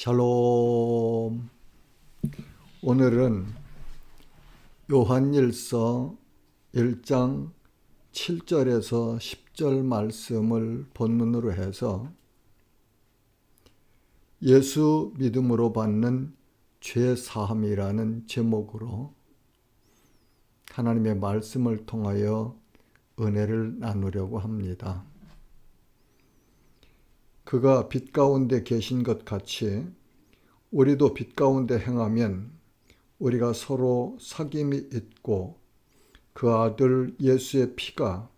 샬롬. 오늘은 요한일서 1장 7절에서 10절 말씀을 본문으로 해서 예수 믿음으로 받는 죄 사함이라는 제목으로 하나님의 말씀을 통하여 은혜를 나누려고 합니다. 그가 빛 가운데 계신 것 같이 우리도 빛 가운데 행하면 우리가 서로 사귐이 있고 그 아들 예수의 피가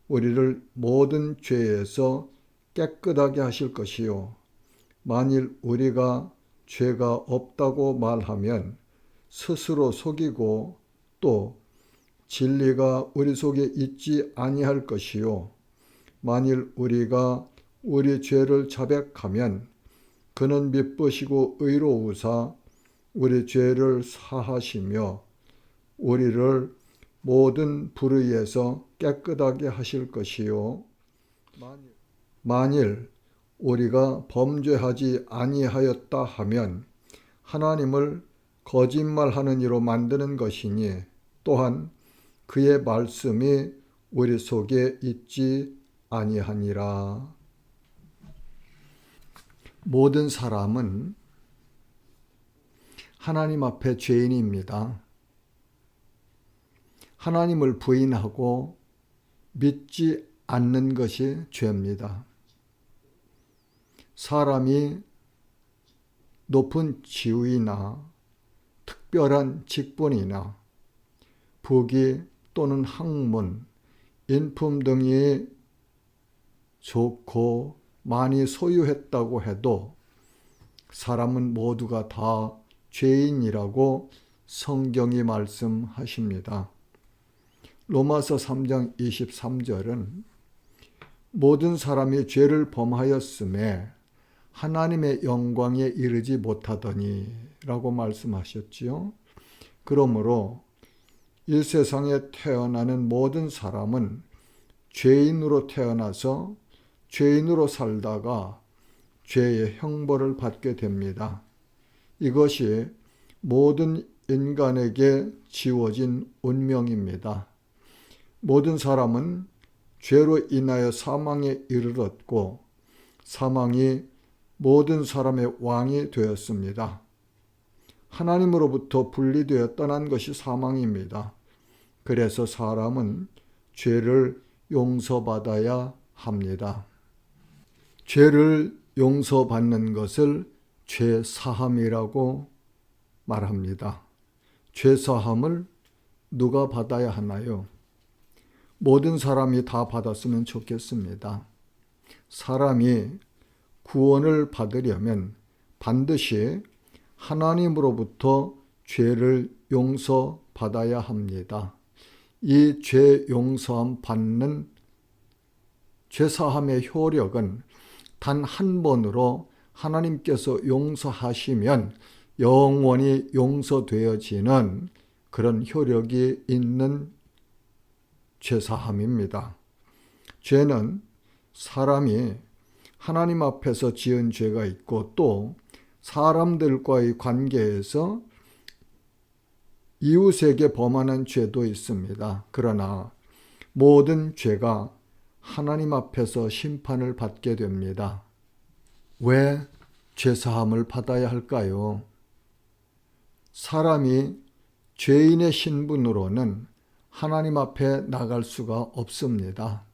우리를 모든 죄에서 깨끗하게 하실 것이요. 만일 우리가 죄가 없다고 말하면 스스로 속이고 또 진리가 우리 속에 있지 아니할 것이요. 만일 우리가 우리 죄를 자백하면 그는 미쁘시고 의로우사 우리 죄를 사하시며 우리를 모든 불의에서 깨끗하게 하실 것이요. 만일 우리가 범죄하지 아니하였다 하면 하나님을 거짓말하는 이로 만드는 것이니 또한 그의 말씀이 우리 속에 있지 아니하니라. 모든 사람은 하나님 앞에 죄인입니다. 하나님을 부인하고 믿지 않는 것이 죄입니다. 사람이 높은 지위나 특별한 직분이나 부귀 또는 학문, 인품 등이 좋고 많이 소유했다고 해도 사람은 모두가 다 죄인이라고 성경이 말씀하십니다. 로마서 3장 23절은 모든 사람이 죄를 범하였음에 하나님의 영광에 이르지 못하더니 라고 말씀하셨지요. 그러므로 이 세상에 태어나는 모든 사람은 죄인으로 태어나서 죄인으로 살다가 죄의 형벌을 받게 됩니다. 이것이 모든 인간에게 지워진 운명입니다. 모든 사람은 죄로 인하여 사망에 이르렀고 사망이 모든 사람의 왕이 되었습니다. 하나님으로부터 분리되어 떠난 것이 사망입니다. 그래서 사람은 죄를 용서받아야 합니다. 죄를 용서받는 것을 죄사함이라고 말합니다. 죄사함을 누가 받아야 하나요? 모든 사람이 다 받았으면 좋겠습니다. 사람이 구원을 받으려면 반드시 하나님으로부터 죄를 용서받아야 합니다. 이 죄 용서함 받는 죄사함의 효력은 단 한 번으로 하나님께서 용서하시면 영원히 용서되어지는 그런 효력이 있는 죄사함입니다. 죄는 사람이 하나님 앞에서 지은 죄가 있고 또 사람들과의 관계에서 이웃에게 범하는 죄도 있습니다. 그러나 모든 죄가 하나님 앞에서 심판을 받게 됩니다. 왜 죄사함을 받아야 할까요? 사람이 죄인의 신분으로는 하나님 앞에 나갈 수가 없습니다.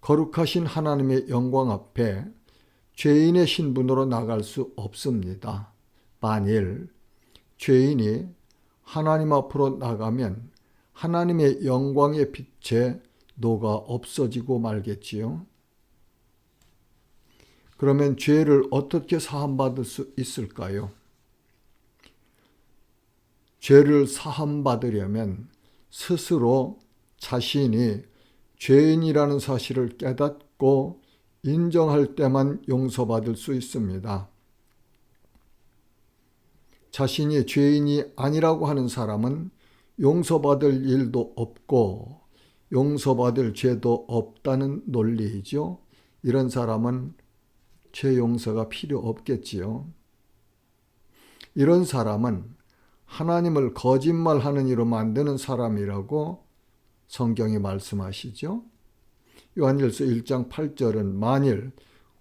거룩하신 하나님의 영광 앞에 죄인의 신분으로 나갈 수 없습니다. 만일 죄인이 하나님 앞으로 나가면 하나님의 영광의 빛에 녹아 없어지고 말겠지요. 그러면 죄를 어떻게 사함받을 수 있을까요? 죄를 사함받으려면 스스로 자신이 죄인이라는 사실을 깨닫고 인정할 때만 용서받을 수 있습니다. 자신이 죄인이 아니라고 하는 사람은 용서받을 일도 없고 용서받을 죄도 없다는 논리이죠. 이런 사람은 죄 용서가 필요 없겠지요. 이런 사람은 하나님을 거짓말하는 이로 만드는 사람이라고 성경이 말씀하시죠. 요한일서 1장 8절은 만일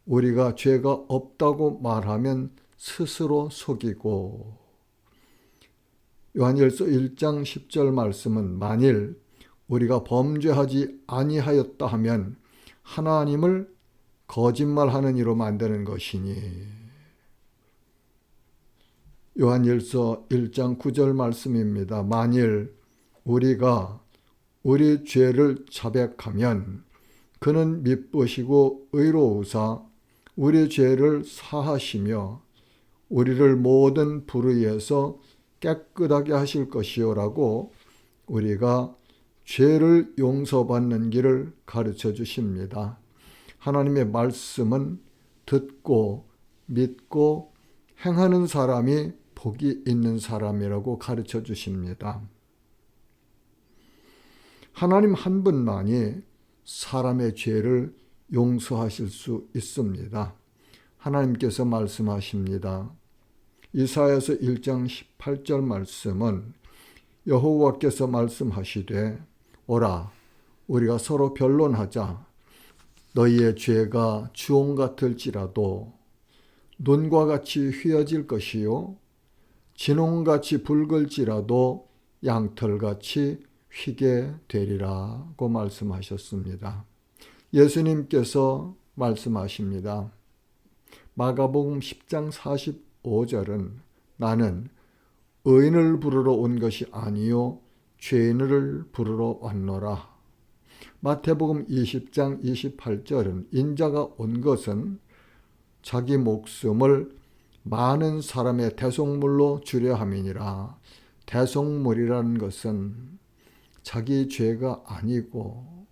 우리가 죄가 없다고 말하면 스스로 속이고, 요한일서 1장 10절 말씀은 만일 우리가 범죄하지 아니하였다 하면 하나님을 거짓말하는 이로 만드는 것이니, 요한일서 1장 9절 말씀입니다. 만일 우리가 우리 죄를 자백하면 그는 미쁘시고 의로우사 우리 죄를 사하시며 우리를 모든 불의에서 깨끗하게 하실 것이요라고 우리가 죄를 용서받는 길을 가르쳐 주십니다. 하나님의 말씀은 듣고 믿고 행하는 사람이 복이 있는 사람이라고 가르쳐 주십니다. 하나님 한 분만이 사람의 죄를 용서하실 수 있습니다. 하나님께서 말씀하십니다. 이사야서 1장 18절 말씀은 여호와께서 말씀하시되 오라 우리가 서로 변론하자. 너희의 죄가 주홍 같을지라도 눈과 같이 휘어질 것이요 진홍같이 붉을지라도 양털같이 휘게 되리라고 말씀하셨습니다. 예수님께서 말씀하십니다. 마가복음 10장 45절은 나는 의인을 부르러 온 것이 아니요 죄인을 부르러 왔노라. 마태복음 20장 28절은 인자가 온 것은 자기 목숨을 많은 사람의 대속물로 주려 함이니라. 대속물이라는 것은 자기 죄가 아니고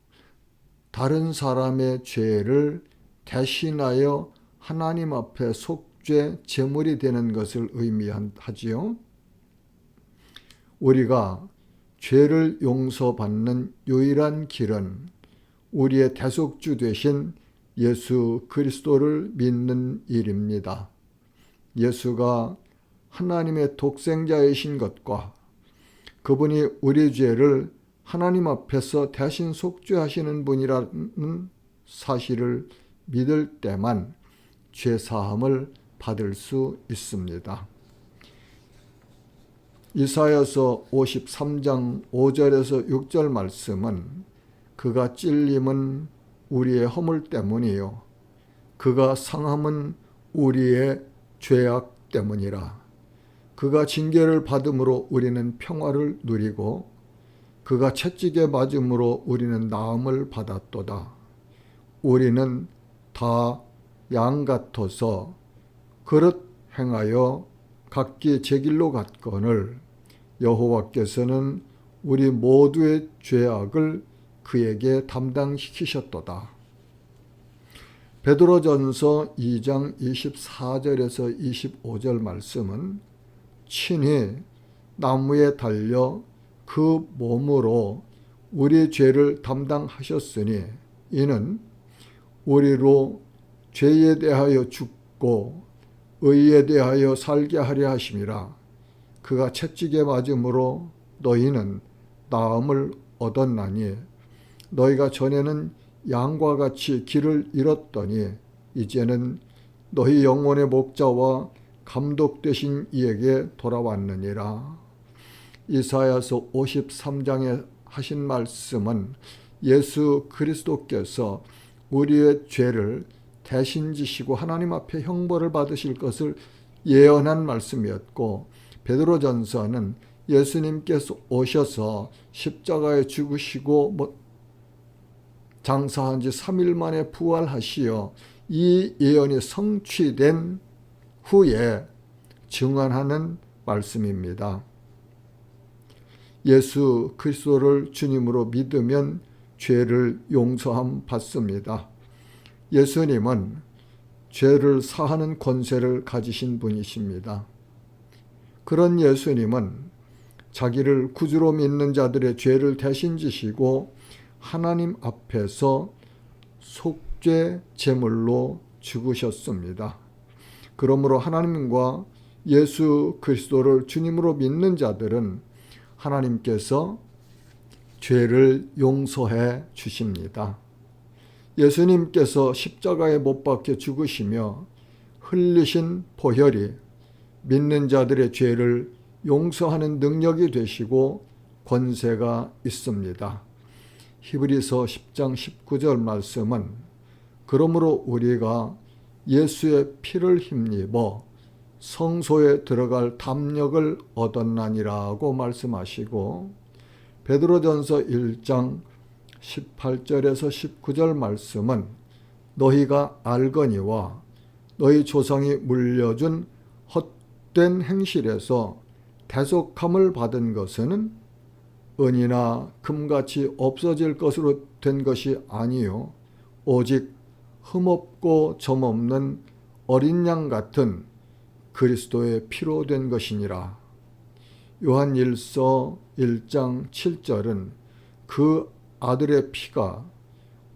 다른 사람의 죄를 대신하여 하나님 앞에 속죄 제물이 되는 것을 의미하지요. 우리가 죄를 용서받는 유일한 길은 우리의 대속주 되신 예수 그리스도를 믿는 일입니다. 예수가 하나님의 독생자이신 것과 그분이 우리 죄를 하나님 앞에서 대신 속죄하시는 분이라는 사실을 믿을 때만 죄사함을 받을 수 있습니다. 이사야서 53장 5절에서 6절 말씀은 그가 찔림은 우리의 허물 때문이요 그가 상함은 우리의 죄악 때문이라. 그가 징계를 받음으로 우리는 평화를 누리고 그가 채찍에 맞음으로 우리는 나음을 받았도다. 우리는 다 양 같아서 그릇 행하여 각기 제 길로 갔거늘 여호와께서는 우리 모두의 죄악을 그에게 담당시키셨도다. 베드로전서 2장 24절에서 25절 말씀은 친히 나무에 달려 그 몸으로 우리 죄를 담당하셨으니 이는 우리로 죄에 대하여 죽고 의에 대하여 살게 하려 하심이라. 그가 채찍에 맞음으로 너희는 나음을 얻었나니 너희가 전에는 양과 같이 길을 잃었더니 이제는 너희 영혼의 목자와 감독 되신 이에게 돌아왔느니라. 이사야서 53장에 하신 말씀은 예수 그리스도께서 우리의 죄를 대신 지시고 하나님 앞에 형벌을 받으실 것을 예언한 말씀이었고, 베드로전서는 예수님께서 오셔서 십자가에 죽으시고 장사한 지 3일 만에 부활하시어 이 예언이 성취된 후에 증언하는 말씀입니다. 예수 그리스도를 주님으로 믿으면 죄를 용서함 받습니다. 예수님은 죄를 사하는 권세를 가지신 분이십니다. 그런 예수님은 자기를 구주로 믿는 자들의 죄를 대신 지시고 하나님 앞에서 속죄 제물로 죽으셨습니다. 그러므로 하나님과 예수 그리스도를 주님으로 믿는 자들은 하나님께서 죄를 용서해 주십니다. 예수님께서 십자가에 못 박혀 죽으시며 흘리신 보혈이 믿는 자들의 죄를 용서하는 능력이 되시고 권세가 있습니다. 히브리서 10장 19절 말씀은 그러므로 우리가 예수의 피를 힘입어 성소에 들어갈 담력을 얻었나니라고 말씀하시고, 베드로전서 1장 18절에서 19절 말씀은 너희가 알거니와 너희 조상이 물려준 헛된 행실에서 대속함을 받은 것은 은이나 금같이 없어질 것으로 된 것이 아니요 오직 흠없고 점없는 어린 양 같은 그리스도의 피로 된 것이니라. 요한일서 1장 7절은 그 아들의 피가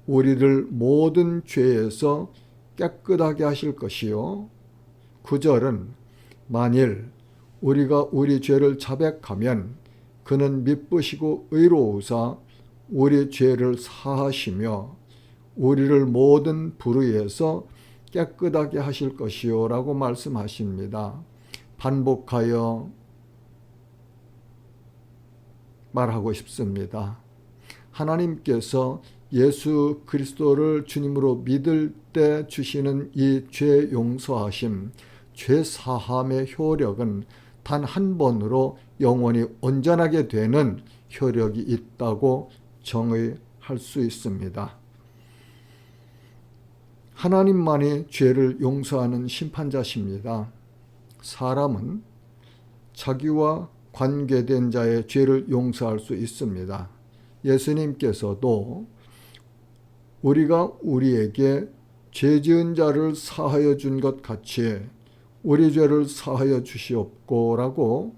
우리를 모든 죄에서 깨끗하게 하실 것이요 9절은 만일 우리가 우리 죄를 자백하면 그는 미쁘시고 의로우사 우리 죄를 사하시며 우리를 모든 불의에서 깨끗하게 하실 것이요 라고 말씀하십니다. 반복하여 말하고 싶습니다. 하나님께서 예수 그리스도를 주님으로 믿을 때 주시는 이 죄 용서하심, 죄 사함의 효력은 단 한 번으로 영원히 온전하게 되는 효력이 있다고 정의할 수 있습니다. 하나님만이 죄를 용서하는 심판자십니다. 사람은 자기와 관계된 자의 죄를 용서할 수 있습니다. 예수님께서도 우리가 우리에게 죄 지은 자를 사하여 준 것 같이 우리 죄를 사하여 주시옵고라고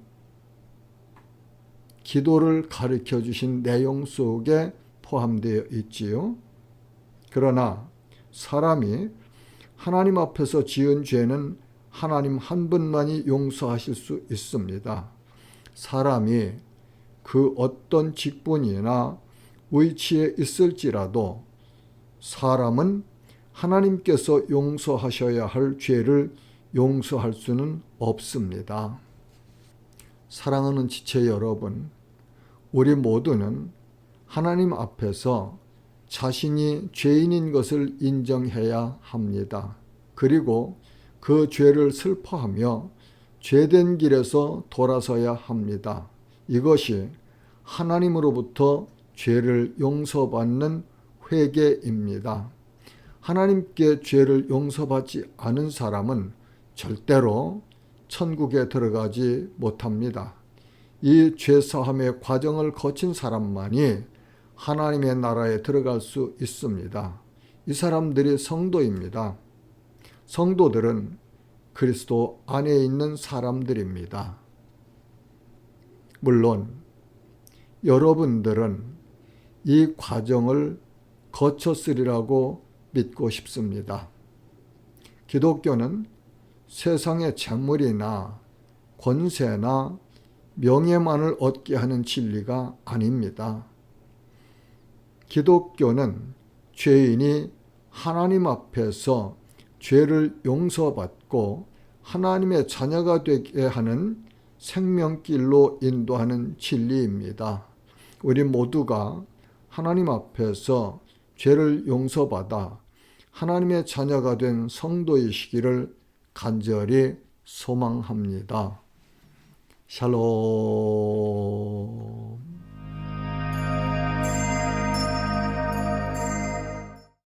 기도를 가르쳐 주신 내용 속에 포함되어 있지요. 그러나 사람이 하나님 앞에서 지은 죄는 하나님 한 분만이 용서하실 수 있습니다. 사람이 그 어떤 직분이나 위치에 있을지라도 사람은 하나님께서 용서하셔야 할 죄를 용서할 수는 없습니다. 사랑하는 지체 여러분, 우리 모두는 하나님 앞에서 자신이 죄인인 것을 인정해야 합니다. 그리고 그 죄를 슬퍼하며 죄된 길에서 돌아서야 합니다. 이것이 하나님으로부터 죄를 용서받는 회개입니다. 하나님께 죄를 용서받지 않은 사람은 절대로 천국에 들어가지 못합니다. 이 죄사함의 과정을 거친 사람만이 하나님의 나라에 들어갈 수 있습니다. 이 사람들이 성도입니다. 성도들은 그리스도 안에 있는 사람들입니다. 물론 여러분들은 이 과정을 거쳤으리라고 믿고 싶습니다. 기독교는 세상의 재물이나 권세나 명예만을 얻게 하는 진리가 아닙니다. 기독교는 죄인이 하나님 앞에서 죄를 용서받고 하나님의 자녀가 되게 하는 생명길로 인도하는 진리입니다. 우리 모두가 하나님 앞에서 죄를 용서받아 하나님의 자녀가 된 성도이시기를 간절히 소망합니다. 샬롬.